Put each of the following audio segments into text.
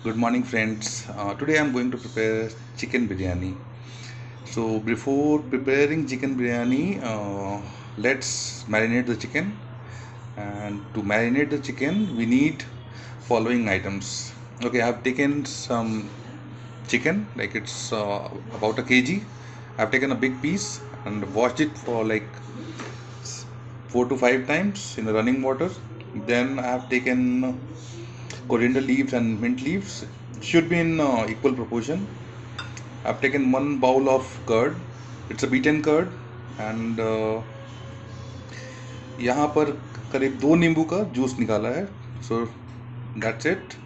Good morning, friends. Today I'm going to prepare chicken biryani. So, before preparing chicken biryani, let's marinate the chicken. And to marinate the chicken, we need following items. Okay, I've taken some chicken, like it's about a kg. I've taken a big piece and washed it for like 4 to 5 times in running water. Then I have taken coriander leaves and mint leaves. Should be in equal proportion. I've taken one bowl of curd. It's a beaten curd and यहाँ पर करीब 2 नींबू का juice निकाला है. So that's it.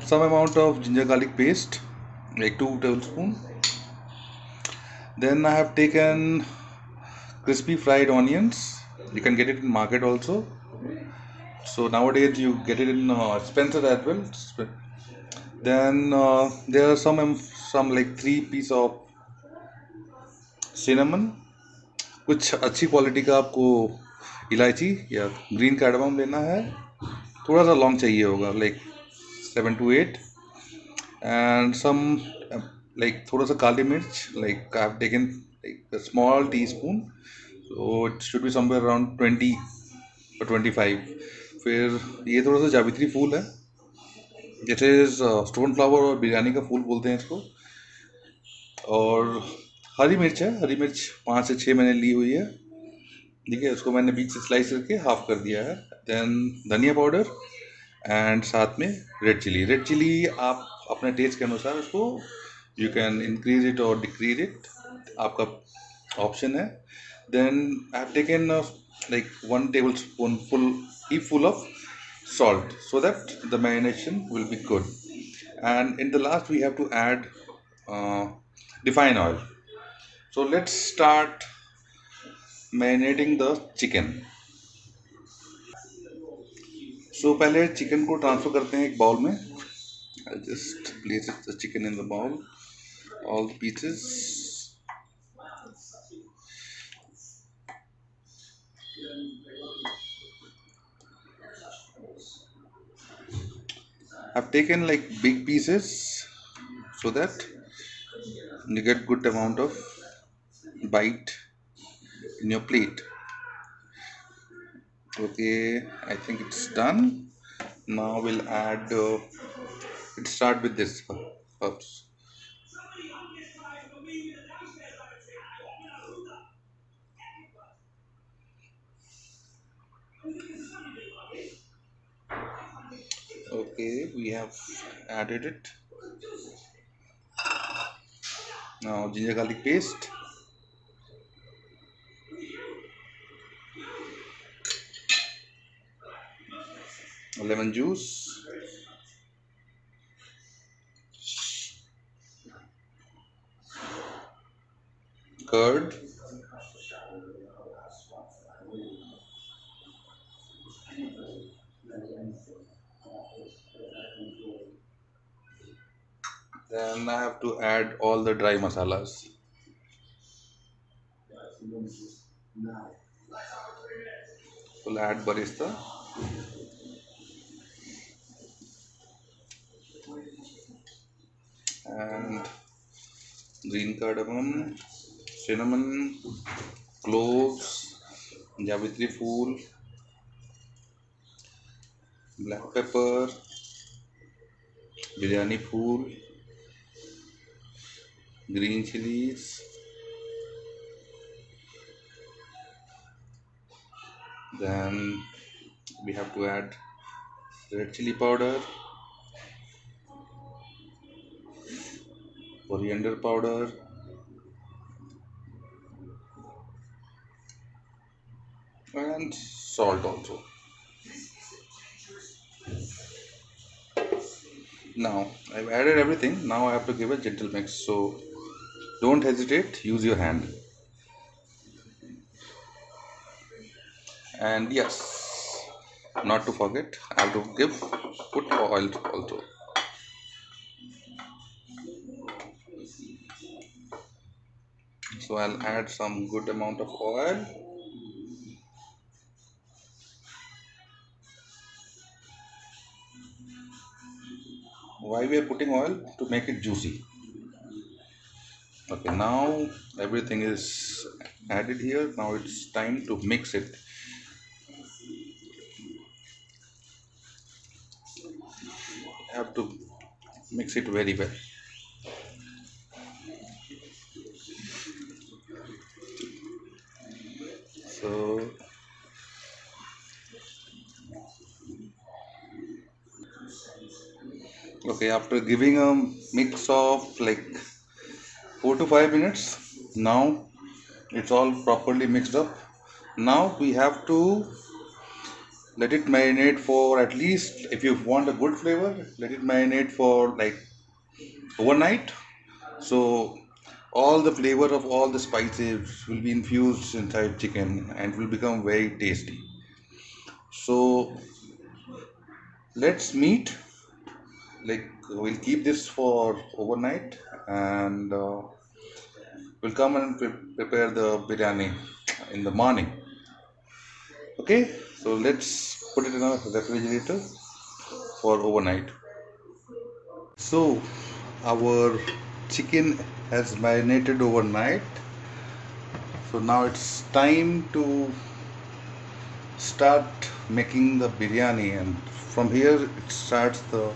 Some amount of ginger garlic paste, like 2 tablespoon. Then I have taken crispy fried onions. You can get it in market also. So nowadays you get it in Spencer as well. Then there are some like 3 piece of cinnamon. कुछ अच्छी quality का आपको इलायची या green cardamom लेना है. थोड़ा सा लॉन्ग चाहिए होगा, like 7 to 8. And some like थोड़ा सा काली मिर्च, like I have taken like small teaspoon. So it should be somewhere around 20 or 25. फिर ये थोड़ा सा जावित्री फूल है. दिस इज स्टोन फ्लावर और बिरयानी का फूल बोलते हैं इसको. और हरी मिर्च है. हरी मिर्च 5 से 6 मैंने ली हुई है. ठीक है, उसको मैंने बीच से स्लाइस करके हाफ कर दिया है. देन धनिया पाउडर एंड साथ में रेड चिली आप अपने टेस्ट के अनुसार उसको यू कैन इंक्रीज इट और डिक्रीज इट, आपका ऑप्शन है. Then I have taken like 1 tablespoon full of salt so that the marination will be good. And in the last we have to add uh, refined oil. So let's start marinating the chicken. So पहले chicken को transfer करते हैं एक bowl में. I just place the chicken in the bowl, all the pieces. I've taken like big pieces so that you get good amount of bite in your plate. Okay, I think it's done. Now we'll add. Let's start with this herbs. Okay, we have added it. Now ginger garlic paste, lemon juice, curd, then I have to add all the dry masalas. We'll add barista and green cardamom, cinnamon, cloves, Javitri fool, black pepper, biryani fool, green chilies, then we have to add red chili powder, coriander powder, and salt also. Now I've added everything. Now I have to give a gentle mix. So don't hesitate, use your hand. And yes, not to forget, I have to put oil also. So I'll add some good amount of oil. why we are putting oil? To make it juicy. Okay, now everything is added here. Now it's time to mix it. You have to mix it very well. So okay, after giving a mix of like 4 to 5 minutes, now it's all properly mixed up. Now we have to let it marinate for at least, if you want a good flavor, let it marinate for like overnight. So all the flavor of all the spices will be infused inside chicken and will become very tasty. So let's meet, like we'll keep this for overnight, and we'll come and prepare the biryani in the morning. Okay, so let's put it in a refrigerator for overnight. So our chicken has marinated overnight. So now it's time to start making the biryani, and from here it starts the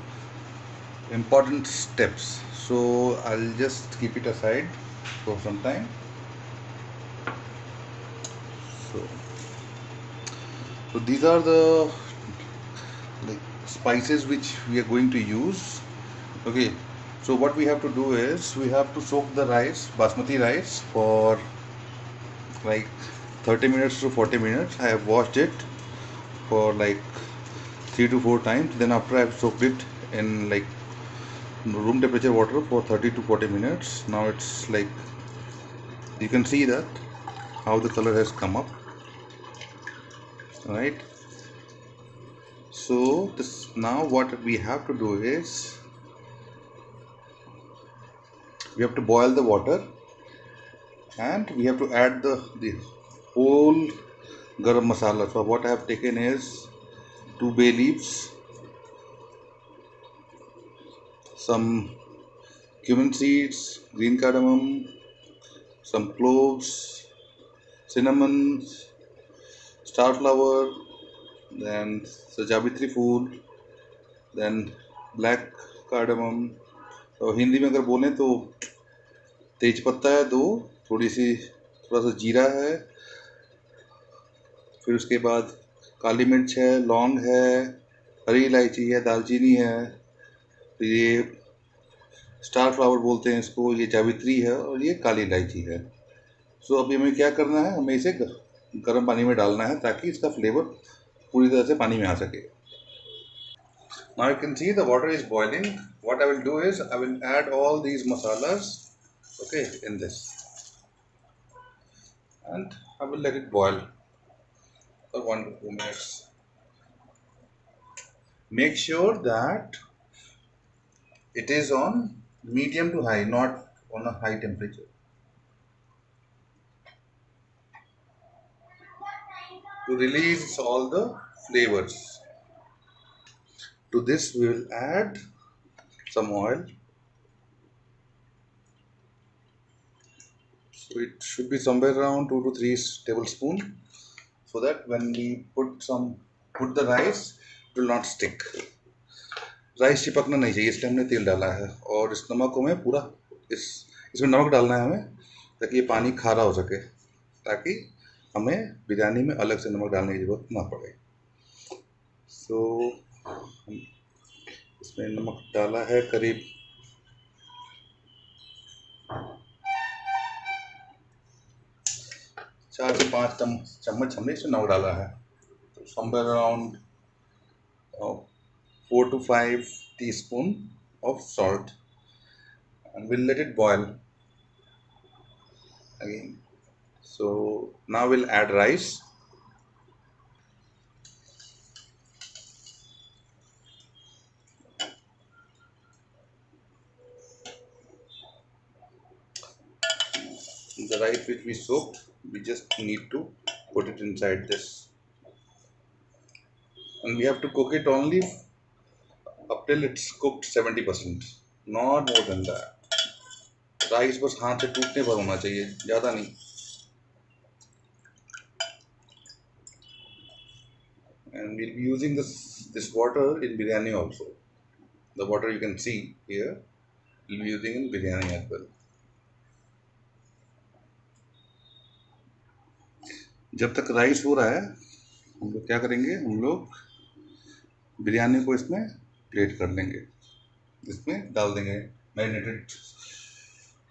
important steps. So I'll just keep it aside for some time. So, so these are the like spices which we are going to use. Okay, so what we have to do is we have to soak the rice, basmati rice, for like 30 minutes to 40 minutes. I have washed it for like 3 to 4 times. Then after I have soaked it in like room temperature water for 30 to 40 minutes. Now it's like, you can see that how the color has come up, right? So this, now what we have to do is we have to boil the water, and we have to add the whole garam masala. So what I have taken is 2 bay leaves, some cumin seeds, green cardamom, some cloves, cinnamon, star flower, then sajavitri food, then black cardamom. तो हिंदी में अगर बोलें तो तेज पत्ता है दो, थोड़ी सी थोड़ा सा जीरा है, फिर उसके बाद काली मिर्च है, लौंग है, हरी इलायची है, दालचीनी है, फिर ये स्टार फ्लावर बोलते हैं इसको, ये जावित्री है, और ये काली इलायची है। सो अभी हमें क्या करना है, हमें इसे गर्म पानी में डालना है ताकि इसका फ्लेवर पूरी तरह से पानी में आ सके। Now you can see the water is boiling. What I will do is I will add all these masalas, okay, in this, and I will let it boil for 1 to 2 minutes. Make sure that it is on medium to high, not on a high temperature, to release all the flavors. To this we will add some oil. So it should be somewhere around 2 to 3 tablespoons, so that when we put the rice, it will not stick. Rice चिपकना नहीं चाहिए, इसलिए हमने तेल डाला है, और इस नमक को हमें पूरा इसमें नमक डालना है हमें, ताकि ये पानी खारा हो सके, ताकि हमें बिरयानी में अलग से नमक डालने की ज़रूरत ना पड़े। सो इसमें नमक डाला है करीब 4 से 5 चम्मच हमने इसमें नमक डाला है, तो somewhere around 4 to 5 teaspoon of salt, and we'll let it boil again. So now we'll add rice. The rice which we soaked, we just need to put it inside this, and we have to cook it only up till it's cooked 70%, not more than that. Rice बस हाथ से टूटने पर होना चाहिए, ज़्यादा नहीं. And we'll be using this water in biryani also. The water you can see here, we'll be using in biryani as well. जब तक राइस हो रहा है हम लोग क्या करेंगे, हम लोग बिरयानी को इसमें प्लेट कर लेंगे, इसमें डाल देंगे. मैरिनेटेड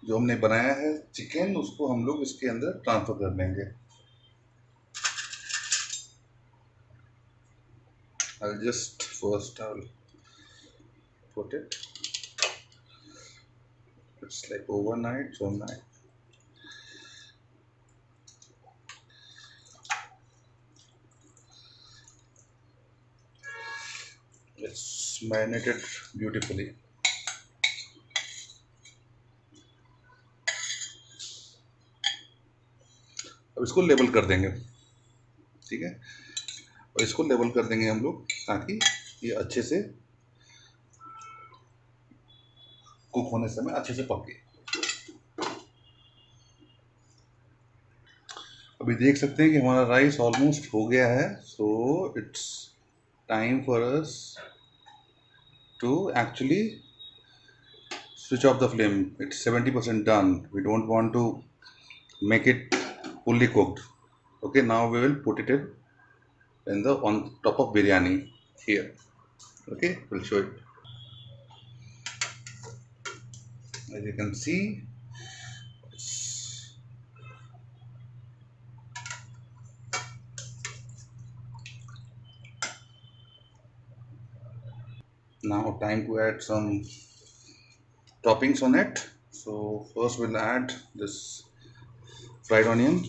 जो हमने बनाया है चिकन, उसको हम लोग इसके अंदर ट्रांसफर कर लेंगे. I'll just first I'll put it. It's like overnight, so night. It's marinated beautifully. अब इसको लेबल कर देंगे, ठीक है. और इसको लेबल कर देंगे हम लोग ताकि ये अच्छे से कुक होने समय अच्छे से पके. अभी देख सकते हैं कि हमारा राइस ऑलमोस्ट हो गया है. So it's time for us to actually switch off the flame. It's 70% done. We don't want to make it fully cooked. Okay, now we will put it in the on top of biryani here. Okay, we'll show it. As you can see, now time to add some toppings on it. So first we'll add this fried onion.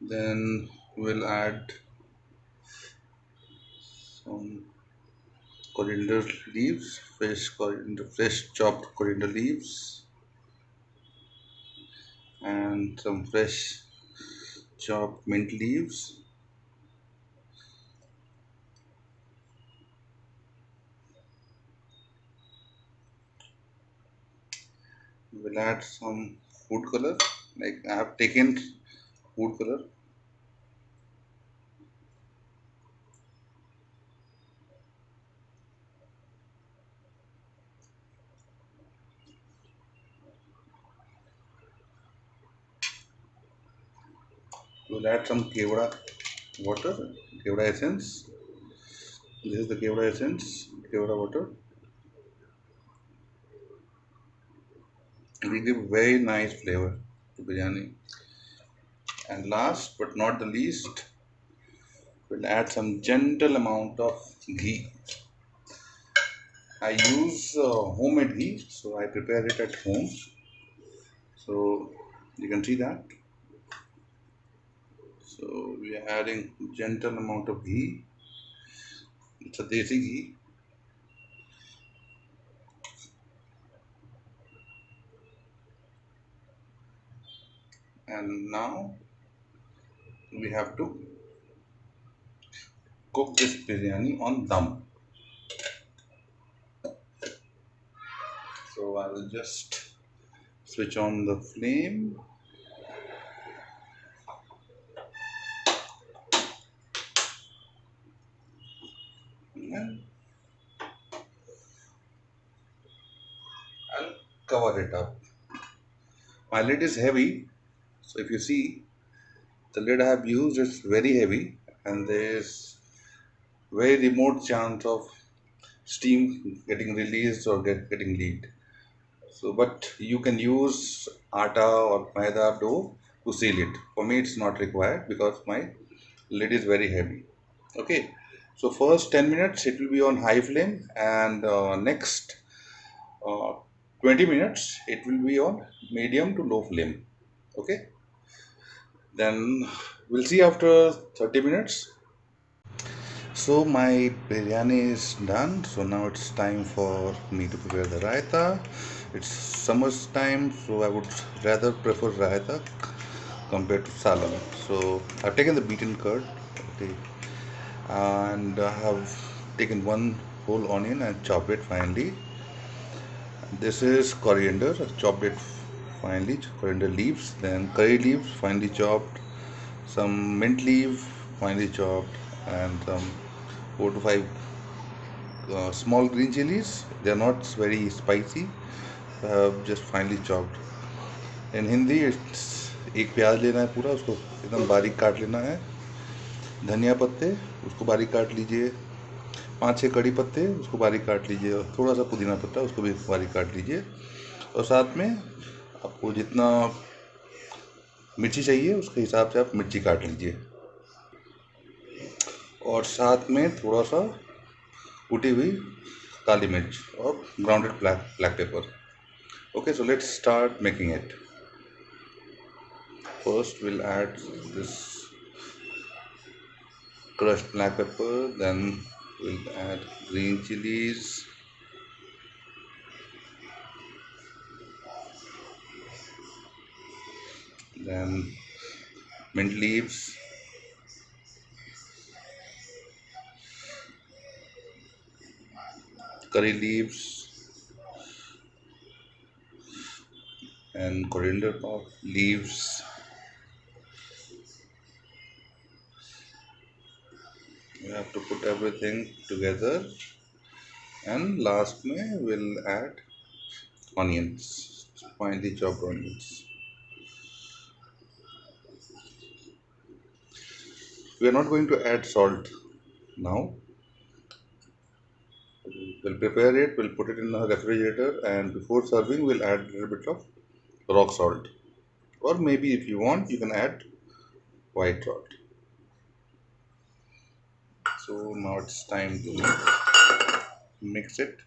Then we'll add some coriander leaves, fresh chopped coriander leaves, and some fresh chopped mint leaves. We'll add some food color, like I have taken food color. We'll add some kevada water, kevada essence. This is the kevada essence, kevada water. It will give very nice flavor to biryani. And last but not the least, we'll add some gentle amount of ghee. I use homemade ghee, so I prepare it at home. So you can see that. So we are adding gentle amount of ghee. It's a desi ghee. And now we have to cook this biryani on dum. So I will just switch on the flame. And I'll cover it up. My lid is heavy, so if you see the lid I have used is very heavy, and there is very remote chance of steam getting released or getting leaked. So, but you can use atta or maida dough to seal it. For me, it's not required because my lid is very heavy. Okay, so first 10 minutes it will be on high flame, and next uh, 20 minutes it will be on medium to low flame. Okay, Then we'll see after 30 minutes. So my biryani is done. So now it's time for me to prepare the raita. It's summer's time, so I would rather prefer raita compared to salam. So I've taken the beaten curd, okay, and I have taken one whole onion and chopped it finely. This is coriander, chopped it finely, coriander leaves, then curry leaves finely chopped, some mint leaf finely chopped, and some 4 to 5 small green chilies. They are not very spicy, just finely chopped. In Hindi, it's एक प्याज लेना है पूरा, उसको एकदम बारीक काट लेना है. धनिया पत्ते उसको बारीक काट लीजिए. 5-6 कड़ी पत्ते उसको बारीक काट लीजिए, और थोड़ा सा पुदीना पत्ता उसको भी बारीक काट लीजिए. और साथ में आपको जितना मिर्ची चाहिए उसके हिसाब से आप मिर्ची काट लीजिए. और साथ में थोड़ा सा कुटी हुई काली मिर्च और grounded black pepper. Okay, so let's start making it. First, we'll add this crushed black pepper, then we'll add green chilies, then mint leaves, curry leaves, and coriander leaves. We have to put everything together, and last में we'll add onions, finely chopped onions. We are not going to add salt now. We'll prepare it, we'll put it in the refrigerator, and before serving, we'll add a little bit of rock salt. Or maybe if you want, you can add white salt. So now it's time to mix it.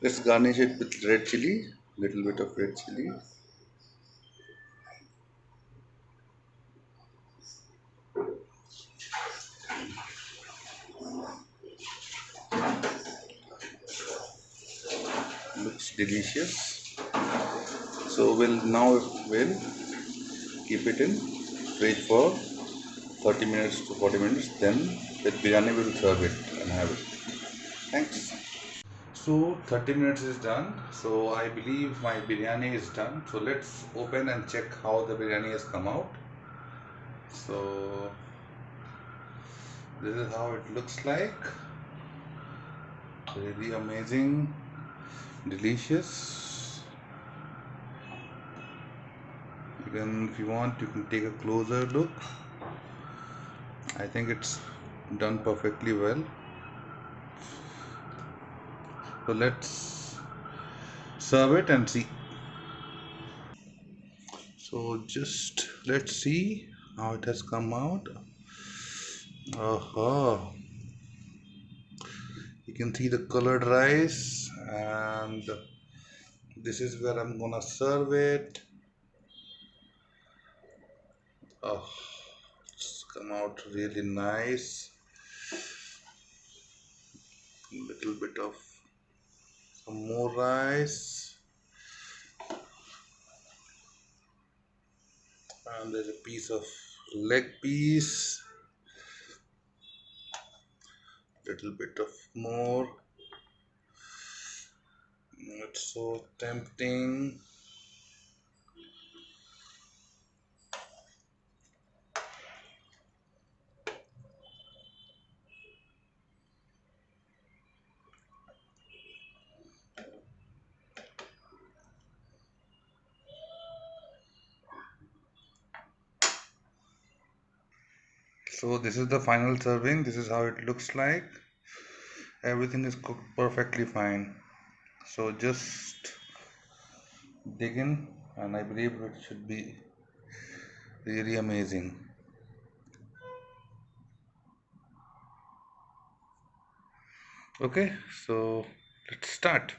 Let's garnish it with red chili, little bit of red chili. Looks delicious. So we'll keep it in fridge for 30 minutes to 40 minutes. Then with biryani we'll serve it and have it. Thanks. So 30 minutes is done. So I believe my biryani is done. So let's open and check how the biryani has come out. So this is how it looks like. Really amazing, delicious. You can, if you want, you can take a closer look. I think it's done perfectly well. So let's serve it and see. So just let's see how it has come out. Aha! You can see the colored rice, and this is where I'm gonna serve it. Oh, it's come out really nice. Little bit of some more rice, and there's a piece of leg piece. Little bit of more. It's so tempting. So this is the final serving. This is how it looks like. Everything is cooked perfectly fine. So just dig in, and I believe it should be really amazing. Okay, so let's start.